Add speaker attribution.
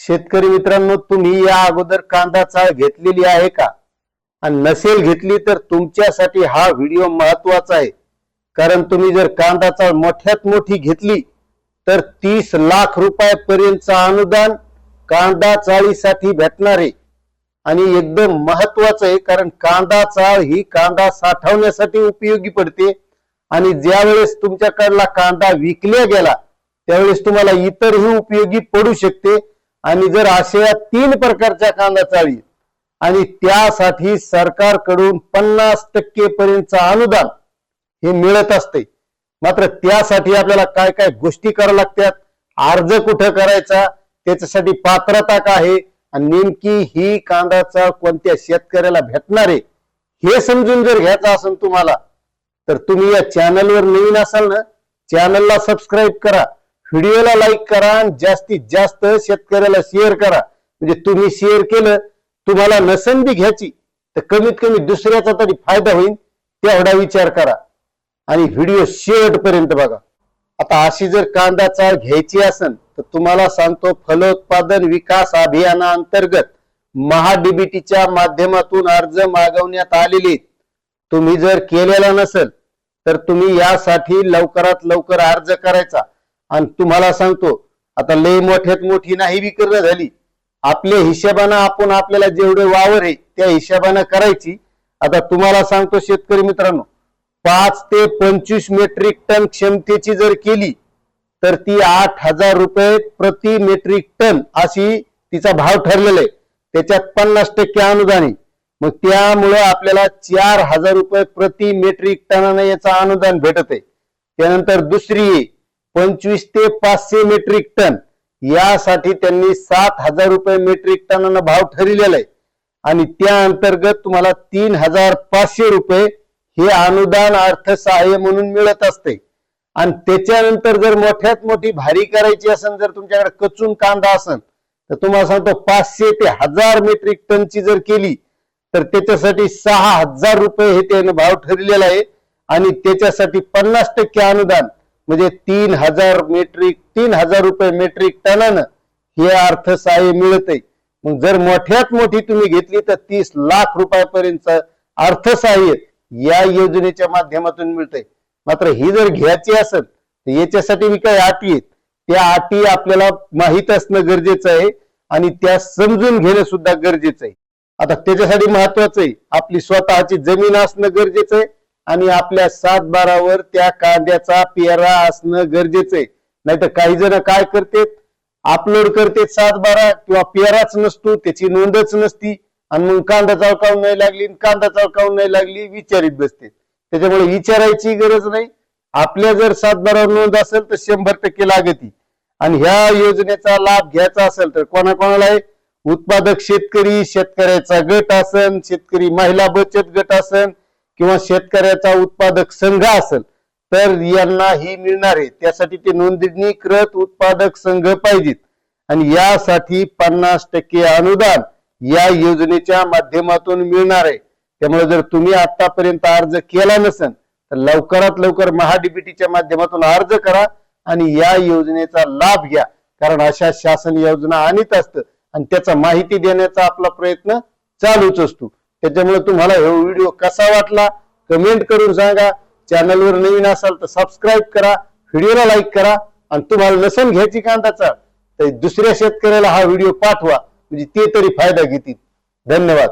Speaker 1: शेतकरी मित्रांनो, तुम्ही या अगोदर कांदा चाळ घेतलेली आहे का? आणि नसेल घेतली तर तुमच्यासाठी हा व्हिडिओ महत्त्वाचा आहे। कारण तुम्ही जर कांदा चाळ मोठ्यात मोठी घेतली तर 30 लाख रुपयापर्यंतचं अनुदान कांदा चाळीसाठी भेटणार आहे। आणि एकदम महत्त्वाचं आहे, कारण कांदा चाळ ही कांदा साठवण्यासाठी उपयोगी पडते। आणि ज्यावेळेस तुमच्याकडला कांदा विकल्या गेला त्यावेळेस तुम्हाला इतरही उपयोगी पडू शकते। आणि जर अशा 3 प्रकारच्या कांदा चाळी आणि त्यासाठी सरकारकडून 50% पर्यंतचं अनुदान हे मिळत असते। मात्र त्यासाठी आपल्याला काय काय गोष्टी कराव्या लागतात, अर्ज कुठे करायचा, त्याच्यासाठी पात्रता काय आहे आणि नेमकी ही कांदा चाळ कोणत्या शेतकऱ्याला भेटणार आहे हे समजून जर घ्यायचं असेल तुम्हाला, तर तुम्ही या चॅनलवर नवीन असाल ना, चॅनलला सबस्क्राईब करा, व्हिडिओला लाईक करा आणि जास्तीत जास्त शेतकऱ्याला शेअर करा। म्हणजे तुम्ही शेअर केलं, तुम्हाला नसेल बी घ्यायची तर कमीत कमी दुसऱ्याचा तरी फायदा होईल तेवढा विचार करा आणि व्हिडिओ शेवटपर्यंत बघा। आता अशी जर कांदा चाळ घ्यायची असेल तर तुम्हाला सांगतो, फलोत्पादन विकास अभियानांतर्गत महाडीबीटीच्या माध्यमातून अर्ज मागवण्यात आलेले। तुम्ही जर केलेला नसेल तर तुम्ही यासाठी लवकरात लवकर अर्ज करायचा। आणि तुम्हाला सांगतो, आता लय मोठ्यात मोठी नाही विक्री झाली, आपल्या हिशोबाने आपण आपल्याला जेवढे वावर आहे त्या हिशोबाने करायची। आता तुम्हाला सांगतो शेतकरी मित्रांनो, 5 ते 25 मेट्रिक टन क्षमतेची जर केली तर ती 8,000 रुपये प्रति मेट्रिक टन अशी तिचा भाव ठरलेला आहे। त्याच्यात 50% अनुदान आहे। मग त्यामुळे आपल्याला 4,000 रुपये प्रति मेट्रिक टनाने याचा अनुदान भेटत आहे। त्यानंतर दुसरी 25 ते 500 मेट्रिक टन, यासाठी त्यांनी 7,000 रुपये मेट्रिक टनाने भाव ठरलेला आहे। आणि त्या अंतर्गत तुम्हाला 3,500 रुपये हे अनुदान अर्थसहाय्य म्हणून मिळत असते। आणि त्याच्यानंतर जर मोठ्यात मोठी भारी करायची असेल, जर तुमच्याकडे कचून कांदा असेल तर तुम्हाला सांगतो 500 ते 1000 मेट्रिक टनची जर केली तर त्याच्यासाठी 6,000 रुपये हे त्याने भाव ठरलेला आहे। आणि त्याच्यासाठी 50% अनुदान म्हणजे 3,000 रुपये मेट्रिक टनानं हे अर्थसहाय्य मिळत आहे। मग जर मोठ्यात मोठी तुम्ही घेतली तर 30 लाख रुपयापर्यंत अर्थसहाय्य या योजनेच्या माध्यमातून मिळतंय। मात्र ही जर घ्यायची असेल तर याच्यासाठी मी काही अटी आहेत, त्या अटी आपल्याला माहित असणं गरजेचं आहे आणि त्या समजून घेणं सुद्धा गरजेचं आहे। आता त्याच्यासाठी महत्वाचं आहे, आपली स्वतःची जमीन असणं गरजेचं आहे आणि आपल्या 7/12 त्या कांद्याचा पेरा असणं गरजेचं आहे। नाहीतर काही जण काय करतात, अपलोड करतात 7/12 किंवा पेराच नसतो, त्याची नोंदच नसती आणि मग कांदा चाळ काऊन नाही लागली, कांदा चाळ काऊन नाही लागली विचारित बसते। त्याच्यामुळे विचारायची गरज नाही। आपल्या जर 7/12 नोंद असेल तर 100% लागती। आणि ह्या योजनेचा लाभ घ्यायचा असेल तर कोणाकोणाला आहे, उत्पादक शेतकरी, शेतकऱ्याचा गट असेल, शेतकरी महिला बचत गट असेल किंवा शेतकऱ्याचा उत्पादक संघ असेल तर यांना ही मिळणार आहे। त्यासाठी ते नोंदणीकृत उत्पादक संघ पाहिजेत आणि यासाठी 50% अनुदान या योजनेच्या माध्यमातून मिळणार आहे। त्यामुळे जर तुम्ही आतापर्यंत अर्ज केला नसेल तर लवकरात लवकर महाडीबीटीच्या माध्यमातून अर्ज करा आणि या योजनेचा लाभ घ्या। कारण अशा शासन योजना आणत असतं आणि त्याचा माहिती देण्याचा आपला प्रयत्न चालूच असतो। त्याच्यामुळे तुम्हाला हा व्हिडिओ कसा वाटला कमेंट करून सांगा। चॅनलवर नवीन असाल तर सबस्क्राईब करा, व्हिडिओला लाईक करा आणि तुम्हाला नसेल घ्यायची कांदा चाळ तर दुसऱ्या शेतकऱ्याला हा व्हिडिओ पाठवा, म्हणजे ते तरी फायदा घेतील। धन्यवाद।